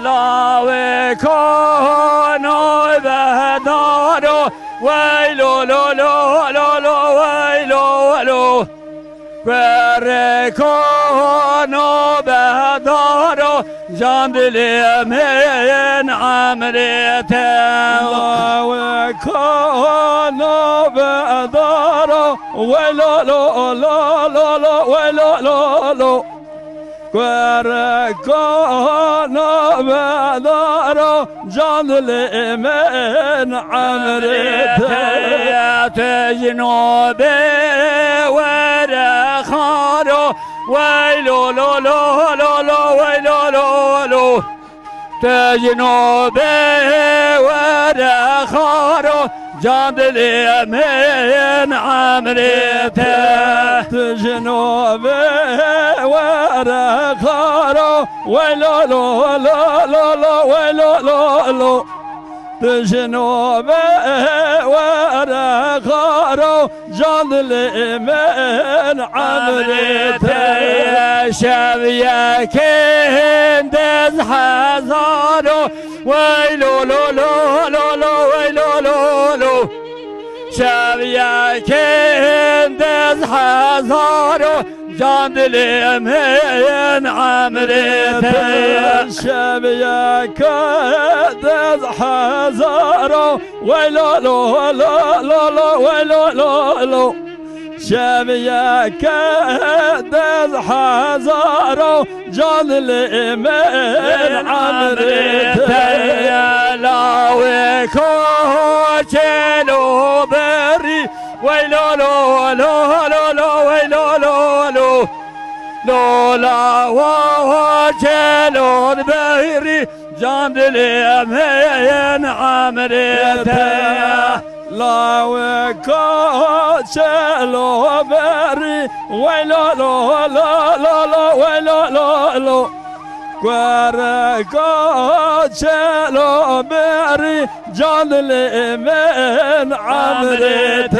لا وكانوا بهدارو ويلو لو لو لو لو ويلو لو بركانوا بهدارو جان دلی من عمرته وكانوا بهدارو ويلو لو لو لو لو ويلو لو لو بركانوا بهدارو جان دلی من عمرته جنوبي ورخارو ويلو لو لو لو لو ويلو لو لو تجنوبي ورخارو جان دلی من عمرته تجنوبي ورخارو ويلو لو لو لو لو ويلو لو لو تجنوبي ورخارو جان دلی من عمرته شبيه كندز حزارو ويلو لو لو لو لو ويلو لو لو شبيه كندز حزارو جان دلی من عمرته شبيه كندز حزارو ويلو لو لو لو لو ويلو لو لو شبيه كندز حزارو جان دلی من عمرته لا وكوچلو بري ويلو لو لو لو لو ويلو لو لو لولا وجلون بيري جان دلی من عمرته لا وكوچلو بري ويلو لو لو لو لو ويلو لو لو وكوچلو بري جان دلی من عمرته